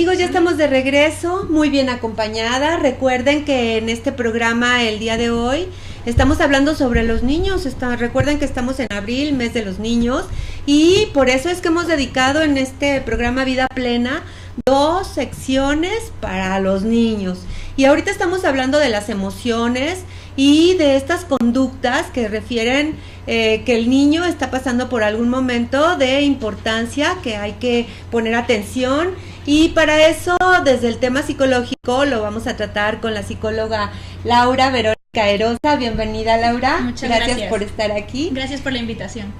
amigos, ya estamos de regreso, muy bien acompañada. Recuerden que en este programa el día de hoy estamos hablando sobre los niños. Recuerden que estamos en abril, mes de los niños, y por eso es que hemos dedicado en este programa Vida Plena 2 secciones para los niños. Y ahorita estamos hablando de las emociones y de estas conductas que refieren que el niño está pasando por algún momento de importancia, que hay que poner atención. Y para eso, desde el tema psicológico, lo vamos a tratar con la psicóloga Laura Verónica Erosa. Bienvenida, Laura. Muchas gracias por estar aquí. Gracias por la invitación.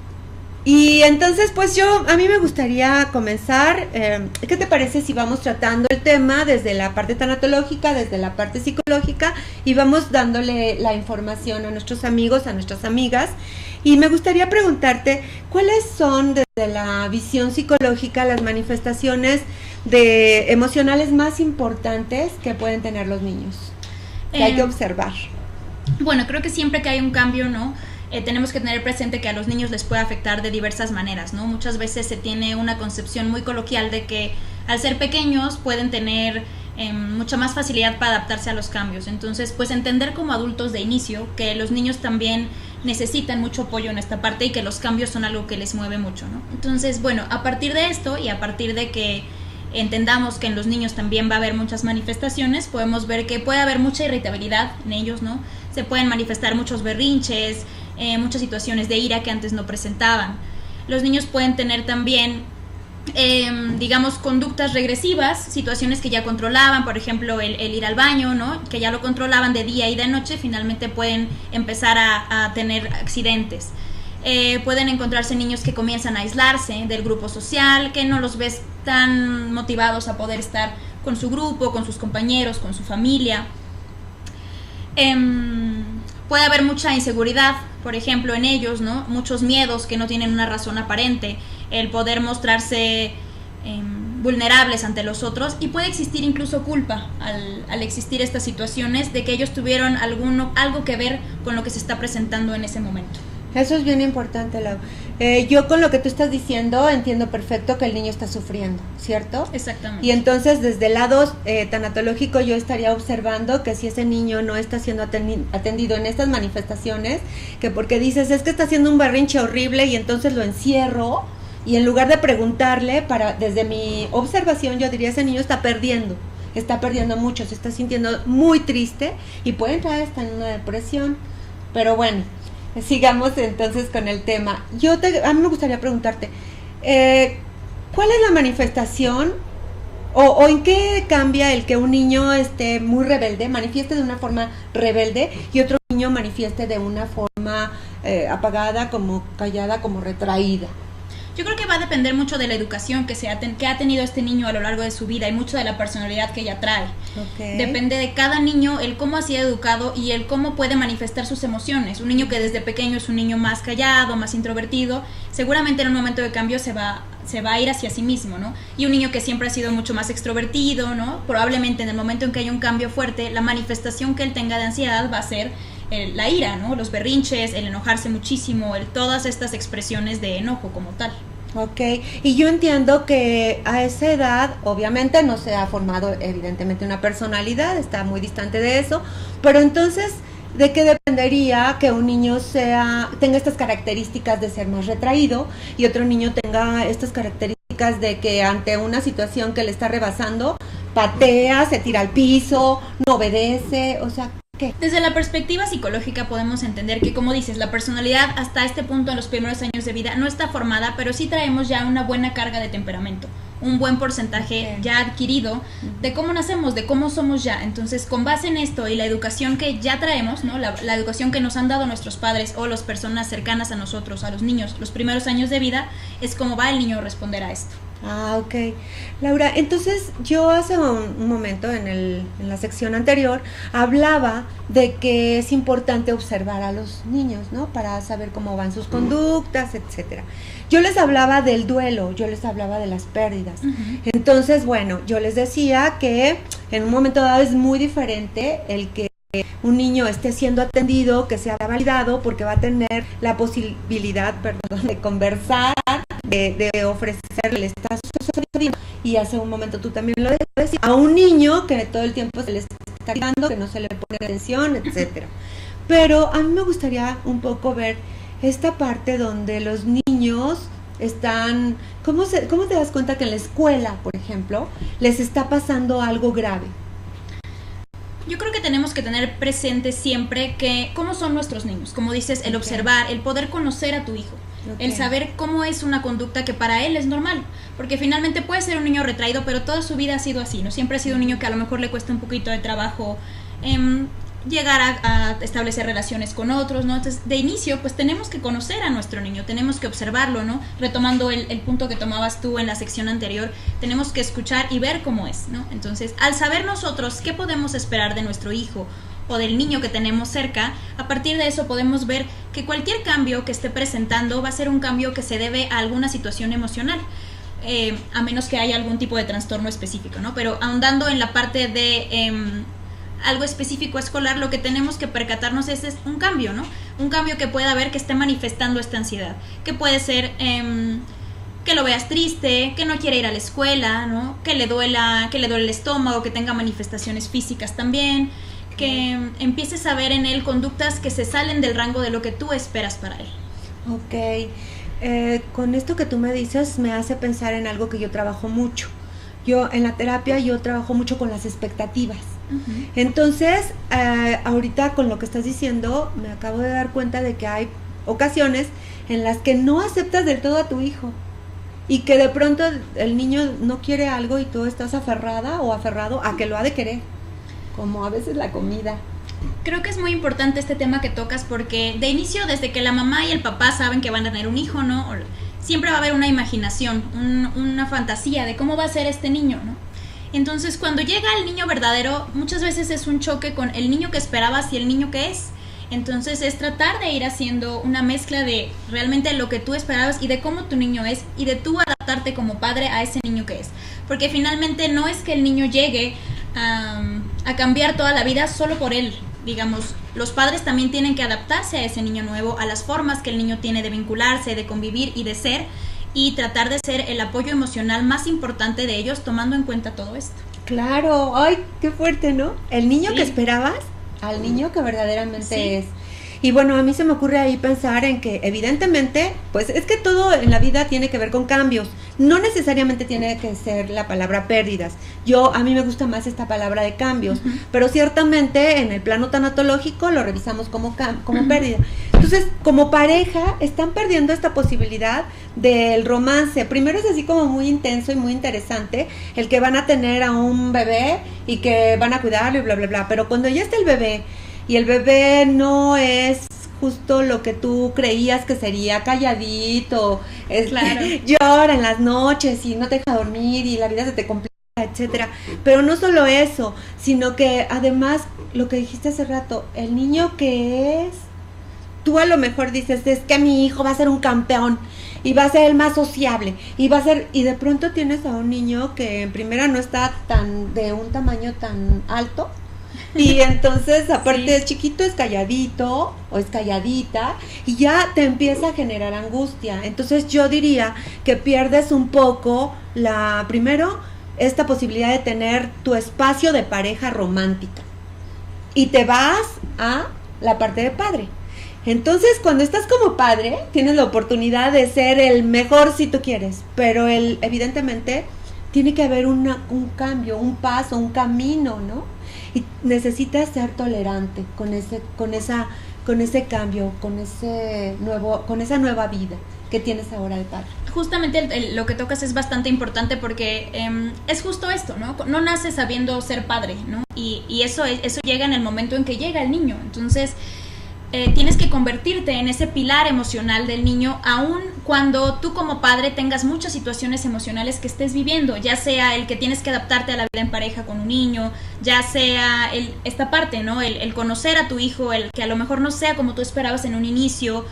Y entonces, pues a mí me gustaría comenzar. ¿Qué te parece si vamos tratando el tema desde la parte tanatológica, desde la parte psicológica, y vamos dándole la información a nuestros amigos, a nuestras amigas? Y me gustaría preguntarte, ¿cuáles son desde la visión psicológica las manifestaciones emocionales más importantes que pueden tener los niños, que hay que observar? Bueno, creo que siempre que hay un cambio, ¿no? Tenemos que tener presente que a los niños les puede afectar de diversas maneras, ¿no? Muchas veces se tiene una concepción muy coloquial de que al ser pequeños pueden tener mucha más facilidad para adaptarse a los cambios. Entonces, pues entender como adultos de inicio que los niños también necesitan mucho apoyo en esta parte y que los cambios son algo que les mueve mucho, ¿no? Entonces, bueno, a partir de esto y a partir de que entendamos que en los niños también va a haber muchas manifestaciones, podemos ver que puede haber mucha irritabilidad en ellos, ¿no? Se pueden manifestar muchos berrinches, muchas situaciones de ira que antes no presentaban. Los niños pueden tener también, digamos, conductas regresivas, situaciones que ya controlaban, por ejemplo, el ir al baño, ¿no? Que ya lo controlaban de día y de noche, finalmente pueden empezar a tener accidentes. Pueden encontrarse niños que comienzan a aislarse del grupo social, que no los ves tan motivados a poder estar con su grupo, con sus compañeros, con su familia. Puede haber mucha inseguridad, por ejemplo, en ellos, ¿no? Muchos miedos que no tienen una razón aparente, el poder mostrarse vulnerables ante los otros, y puede existir incluso culpa al existir estas situaciones de que ellos tuvieron algo que ver con lo que se está presentando en ese momento. Eso es bien importante, Lau. Yo con lo que tú estás diciendo entiendo perfecto que el niño está sufriendo, ¿cierto? Exactamente. Y entonces desde el lado tanatológico yo estaría observando que si ese niño no está siendo atendido en estas manifestaciones, que porque dices, es que está haciendo un berrinche horrible y entonces lo encierro, y en lugar de preguntarle, desde mi observación yo diría, ese niño está perdiendo mucho, se está sintiendo muy triste y puede entrar hasta en una depresión. Pero bueno, sigamos entonces con el tema. A mí me gustaría preguntarte, ¿cuál es la manifestación o en qué cambia el que un niño esté muy rebelde, manifieste de una forma rebelde, y otro niño manifieste de una forma apagada, como callada, como retraída? Yo creo que va a depender mucho de la educación que ha tenido este niño a lo largo de su vida y mucho de la personalidad que ella trae. Okay. Depende de cada niño el cómo ha sido educado y el cómo puede manifestar sus emociones. Un niño que desde pequeño es un niño más callado, más introvertido, seguramente en un momento de cambio se va a ir hacia sí mismo, ¿no? Y un niño que siempre ha sido mucho más extrovertido, ¿no? Probablemente en el momento en que haya un cambio fuerte, la manifestación que él tenga de ansiedad va a ser la ira, ¿no? Los berrinches, el enojarse muchísimo, todas estas expresiones de enojo como tal. Ok, y yo entiendo que a esa edad obviamente no se ha formado evidentemente una personalidad, está muy distante de eso, pero entonces, ¿de qué dependería que un niño tenga estas características de ser más retraído y otro niño tenga estas características de que ante una situación que le está rebasando, patea, se tira al piso, no obedece? O sea, ¿qué? Desde la perspectiva psicológica podemos entender que, como dices, la personalidad hasta este punto en los primeros años de vida no está formada, pero sí traemos ya una buena carga de temperamento, un buen porcentaje ya adquirido de cómo nacemos, de cómo somos ya. Entonces, con base en esto y la educación que ya traemos, ¿no? La educación que nos han dado nuestros padres o las personas cercanas a nosotros, a los niños, los primeros años de vida, es cómo va el niño a responder a esto. Ah, ok. Laura, entonces yo hace un momento en la sección anterior hablaba de que es importante observar a los niños, ¿no? Para saber cómo van sus conductas, etcétera. Yo les hablaba del duelo, yo les hablaba de las pérdidas. Entonces, bueno, yo les decía que en un momento dado es muy diferente el que un niño esté siendo atendido, que sea validado, porque va a tener la posibilidad, de conversar, de ofrecerle, está sucediendo. Y hace un momento tú también lo decías, a un niño que todo el tiempo se le está quitando, que no se le pone atención, etcétera. Pero a mí me gustaría un poco ver esta parte donde los niños están, ¿cómo te das cuenta que en la escuela, por ejemplo, les está pasando algo grave? Yo creo que tenemos que tener presente siempre que cómo son nuestros niños, como dices, el observar, el poder conocer a tu hijo, el saber cómo es una conducta que para él es normal, porque finalmente puede ser un niño retraído, pero toda su vida ha sido así, ¿no? Siempre ha sido un niño que a lo mejor le cuesta un poquito de trabajo llegar a establecer relaciones con otros, ¿no? Entonces, de inicio, pues tenemos que conocer a nuestro niño, tenemos que observarlo, ¿no? Retomando el punto que tomabas tú en la sección anterior, tenemos que escuchar y ver cómo es, ¿no? Entonces, al saber nosotros qué podemos esperar de nuestro hijo o del niño que tenemos cerca, a partir de eso podemos ver que cualquier cambio que esté presentando va a ser un cambio que se debe a alguna situación emocional. A menos que haya algún tipo de trastorno específico, ¿no? Pero ahondando en la parte de algo específico escolar, lo que tenemos que percatarnos es un cambio, ¿no? Un cambio que pueda haber que esté manifestando esta ansiedad, que puede ser que lo veas triste, que no quiere ir a la escuela, ¿no? Que le duele el estómago, que tenga manifestaciones físicas también, que empieces a ver en él conductas que se salen del rango de lo que tú esperas para él. Ok, con esto que tú me dices me hace pensar en algo que yo trabajo mucho. Yo en la terapia trabajo mucho con las expectativas. Uh-huh. Entonces, ahorita con lo que estás diciendo, me acabo de dar cuenta de que hay ocasiones en las que no aceptas del todo a tu hijo y que de pronto el niño no quiere algo y tú estás aferrada o aferrado a que lo ha de querer, como a veces la comida. Creo que es muy importante este tema que tocas porque de inicio, desde que la mamá y el papá saben que van a tener un hijo, ¿no? Siempre va a haber una imaginación, una fantasía de cómo va a ser este niño, ¿no? Entonces, cuando llega el niño verdadero, muchas veces es un choque con el niño que esperabas y el niño que es. Entonces, es tratar de ir haciendo una mezcla de realmente lo que tú esperabas y de cómo tu niño es y de tú adaptarte como padre a ese niño que es. Porque finalmente no es que el niño llegue a cambiar toda la vida solo por él. Digamos, los padres también tienen que adaptarse a ese niño nuevo, a las formas que el niño tiene de vincularse, de convivir y de ser, y tratar de ser el apoyo emocional más importante de ellos, tomando en cuenta todo esto. Claro, ay, qué fuerte, ¿no? El niño que esperabas al niño que verdaderamente es. Y bueno, a mí se me ocurre ahí pensar en que evidentemente, pues es que todo en la vida tiene que ver con cambios. No necesariamente tiene que ser la palabra pérdidas. A mí me gusta más esta palabra de cambios, uh-huh. Pero ciertamente en el plano tanatológico lo revisamos como pérdida. Entonces, como pareja, están perdiendo esta posibilidad del romance. Primero es así como muy intenso y muy interesante, el que van a tener a un bebé y que van a cuidarlo y bla, bla, bla. Pero cuando ya está el bebé, y el bebé no es justo lo que tú creías que sería, calladito, claro. Llora en las noches y no te deja dormir y la vida se te complica, etcétera. Pero no solo eso, sino que además, lo que dijiste hace rato, el niño que es, tú a lo mejor dices, es que mi hijo va a ser un campeón y va a ser el más sociable y de pronto tienes a un niño que en primera no está de un tamaño tan alto. Y entonces, aparte es chiquito, es calladito o es calladita y ya te empieza a generar angustia. Entonces yo diría que pierdes un poco primero, esta posibilidad de tener tu espacio de pareja romántica y te vas a la parte de padre. Entonces, cuando estás como padre, tienes la oportunidad de ser el mejor si tú quieres, pero evidentemente tiene que haber un cambio, un paso, un camino, ¿no? Y necesitas ser tolerante con ese cambio, con esa nueva vida que tienes ahora de padre. Justamente lo que tocas es bastante importante porque es justo esto, ¿no? No naces sabiendo ser padre, ¿no? Y eso llega en el momento en que llega el niño. Entonces, tienes que convertirte en ese pilar emocional del niño, aun cuando tú como padre tengas muchas situaciones emocionales que estés viviendo, ya sea el que tienes que adaptarte a la vida en pareja con un niño, ya sea esta parte, ¿no? El conocer a tu hijo, el que a lo mejor no sea como tú esperabas en un inicio,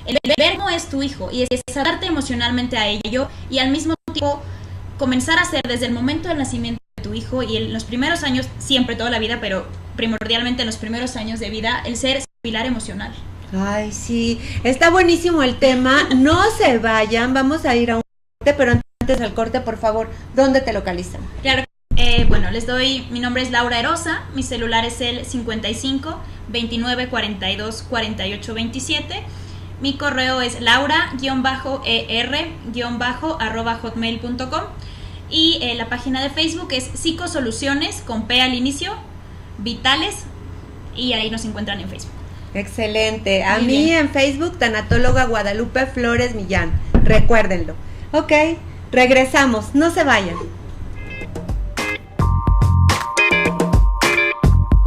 el ver cómo es tu hijo y es adaptarte emocionalmente a ello y al mismo tiempo comenzar a hacer desde el momento del nacimiento de tu hijo y en los primeros años, siempre toda la vida, pero primordialmente en los primeros años de vida, el ser pilar emocional. Ay, sí, está buenísimo el tema. No se vayan, vamos a ir a un pero antes del corte, por favor, ¿dónde te localizan? Claro. Bueno, les doy, mi nombre es Laura Erosa, mi celular es el 55 29 42 48 27. Mi correo es laura-er-@hotmail.com y la página de Facebook es Psicosoluciones con P al inicio, Vitales, y ahí nos encuentran en Facebook. Excelente. A Muy mí bien. en Facebook, tanatóloga Guadalupe Flores Millán. Recuérdenlo. Ok, regresamos. No se vayan.